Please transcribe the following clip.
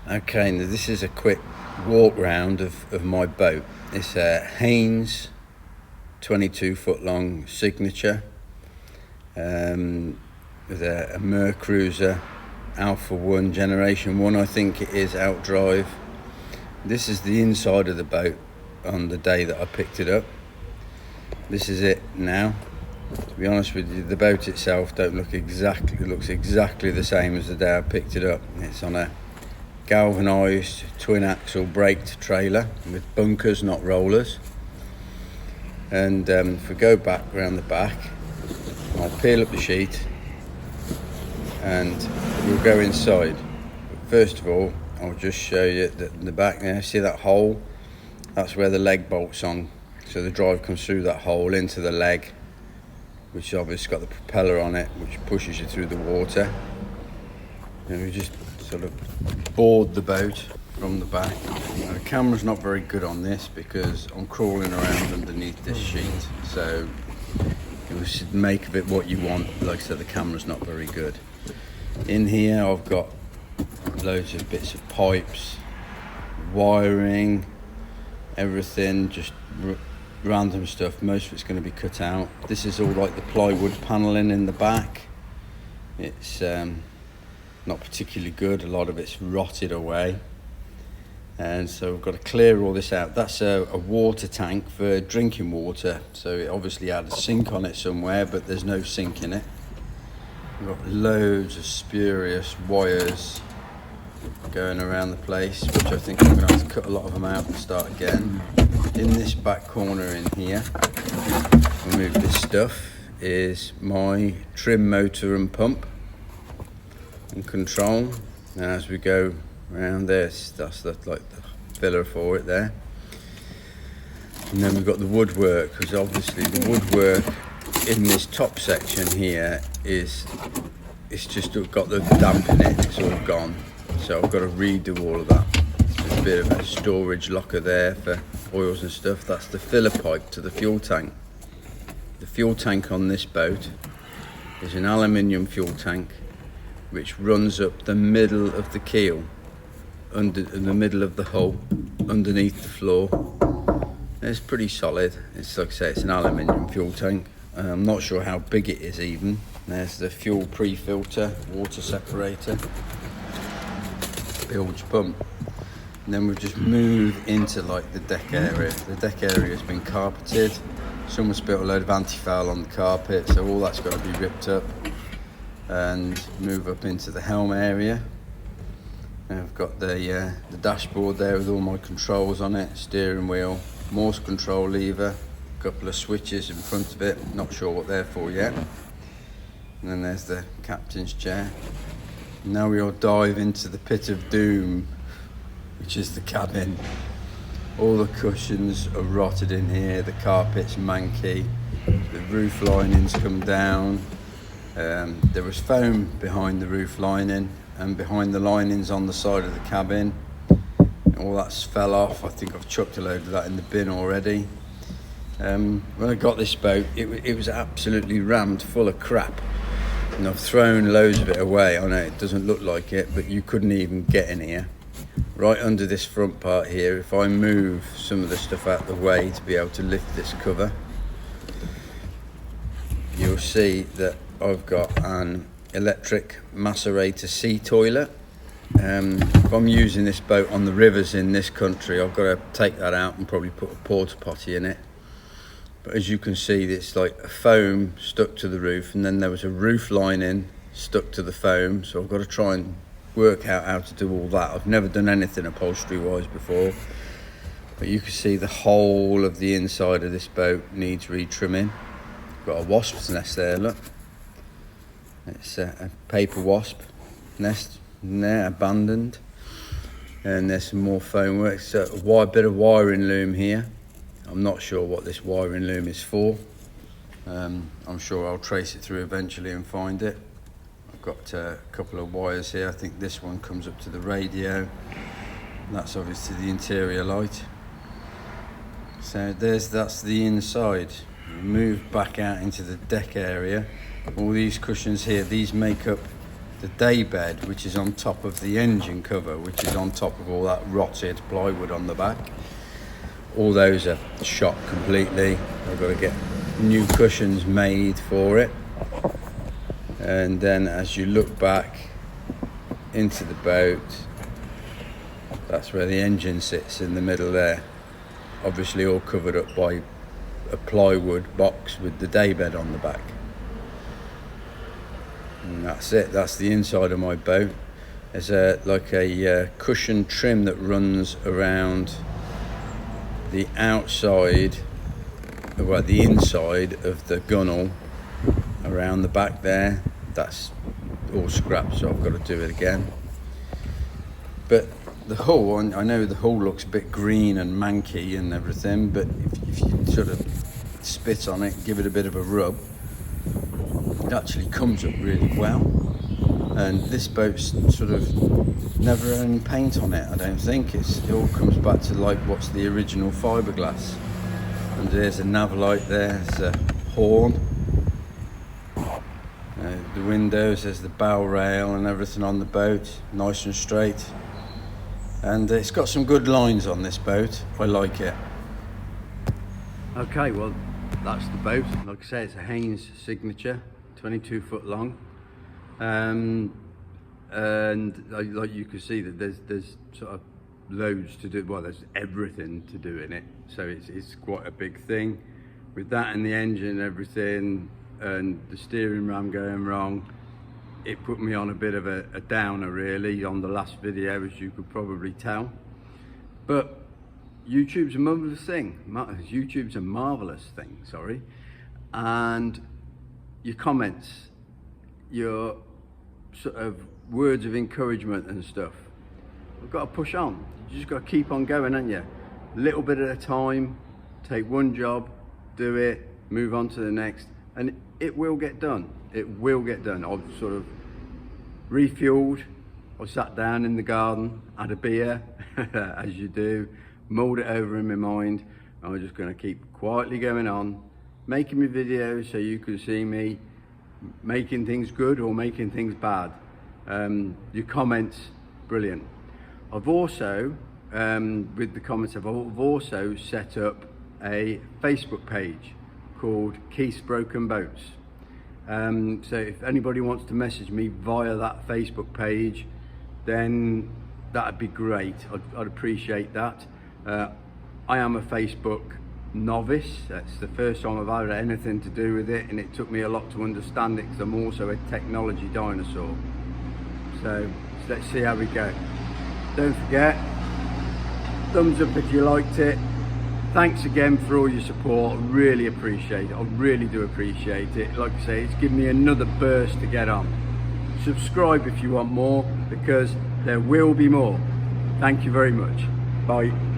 Okay, now this is a quick walk round of my boat. It's a Haines 22 foot long Signature with a Mer Cruiser Alpha 1 Generation 1, I think it is, outdrive. This is the inside of the boat on the day that I picked it up. This is it now. To be honest with you, the boat itself looks exactly the same as the day I picked it up. It's on a galvanised twin axle braked trailer with bunkers, not rollers. And if we go back around the back, I'll peel up the sheet and we'll go inside. But first of all, I'll just show you that in the back there, see that hole? That's where the leg bolts on. So the drive comes through that hole into the leg, which obviously got the propeller on it, which pushes you through the water. And we just sort of board the boat from the back. Now, the camera's not very good on this because I'm crawling around underneath this sheet, so you should make of it what you want. Like I said, the camera's not very good. In here I've got loads of bits of pipes, wiring, everything, just random stuff. Most of it's going to be cut out. This is all like the plywood paneling in the back. It's not particularly good. A lot of it's rotted away, and so we've got to clear all this out. That's a water tank for drinking water, so it obviously had a sink on it somewhere, but there's no sink in it. We've got loads of spurious wires going around the place, which I think I'm going to have to cut a lot of them out and start again. In this back corner in here, remove this stuff, is my trim motor and pump and control. Now as we go around this, that's like the filler for it there. And then we've got the woodwork, because obviously the woodwork in this top section here it's just got the damp in it, it's all gone. So I've got to redo all of that. There's a bit of a storage locker there for oils and stuff. That's the filler pipe to the fuel tank. The fuel tank on this boat is an aluminium fuel tank which runs up the middle of the keel, in the middle of the hull, underneath the floor. It's pretty solid. It's like I say, it's an aluminium fuel tank. I'm not sure how big it is even. There's the fuel pre-filter, water separator, bilge pump. And then we've just moved into like the deck area. The deck area has been carpeted. Someone spilled a load of anti-foul on the carpet, so all that's got to be ripped up. And move up into the helm area. And I've got the dashboard there with all my controls on it, steering wheel, Morse control lever, a couple of switches in front of it, not sure what they're for yet. And then there's the captain's chair. Now we all dive into the pit of doom, which is the cabin. All the cushions are rotted in here, the carpet's manky, the roof linings come down. There was foam behind the roof lining and behind the linings on the side of the cabin. All that's fell off. I think I've chucked a load of that in the bin already. When I got this boat, it was absolutely rammed full of crap. And I've thrown loads of it away. I know it doesn't look like it, but you couldn't even get in here. Right under this front part here, if I move some of the stuff out of the way to be able to lift this cover, you'll see that I've got an electric macerator sea toilet. If I'm using this boat on the rivers in this country, I've got to take that out and probably put a porta potty in it. But as you can see, it's like a foam stuck to the roof, and then there was a roof lining stuck to the foam, so I've got to try and work out how to do all that. I've never done anything upholstery wise before, but you can see the whole of the inside of this boat needs re-trimming. Got a wasp's nest there, look. It's a paper wasp nest in there, abandoned. And there's some more foam work. So a bit of wiring loom here. I'm not sure what this wiring loom is for. I'm sure I'll trace it through eventually and find it. I've got a couple of wires here. I think this one comes up to the radio. That's obviously the interior light. So that's the inside. Move back out into the deck area. All these cushions here, these make up the day bed, which is on top of the engine cover, which is on top of all that rotted plywood on the back. All those are shot completely. I've got to get new cushions made for it. And then as you look back into the boat, that's where the engine sits, in the middle there. Obviously all covered up by a plywood box with the daybed on the back. And that's it, that's the inside of my boat. There's a cushion trim that runs around the outside, well, the inside of the gunnel, around the back there. That's all scrapped, so I've got to do it again. But the hull, I know the hull looks a bit green and manky and everything, but if you sort of spit on it, give it a bit of a rub, it actually comes up really well. And this boat's sort of never had any paint on it, I don't think. It all comes back to like what's the original fiberglass. And there's a nav light there, there's a horn. The windows, there's the bow rail and everything on the boat, nice and straight. And it's got some good lines on this boat, I like it. Okay, well, that's the boat. Like I say, it's a Haines Signature, 22 foot long. And like you can see that there's sort of loads to do. Well, there's everything to do in it, so it's quite a big thing. With that and the engine and everything, and the steering ram going wrong, it put me on a bit of a downer really on the last video, as you could probably tell. But YouTube's a marvelous thing. YouTube's a marvelous thing, sorry. And your comments, your sort of words of encouragement and stuff, we've got to push on. You just got to keep on going, haven't you? A little bit at a time, take one job, do it, move on to the next, and it will get done. It will get done. I've sort of refueled, I sat down in the garden, had a beer, as you do, mulled it over in my mind. I'm just going to keep quietly going on, making my videos so you can see me making things good or making things bad. Your comments, brilliant. I've also, with the comments, I've also set up a Facebook page called Keith's Broken Boats. So if anybody wants to message me via that Facebook page, then that'd be great. I'd appreciate that. I am a Facebook novice. That's the first time I've had anything to do with it, and it took me a lot to understand it because I'm also a technology dinosaur. So let's see how we go. Don't forget, thumbs up if you liked it. Thanks again for all your support. I really appreciate it. I really do appreciate it. Like I say, it's given me another burst to get on. Subscribe if you want more, because there will be more. Thank you very much. Bye.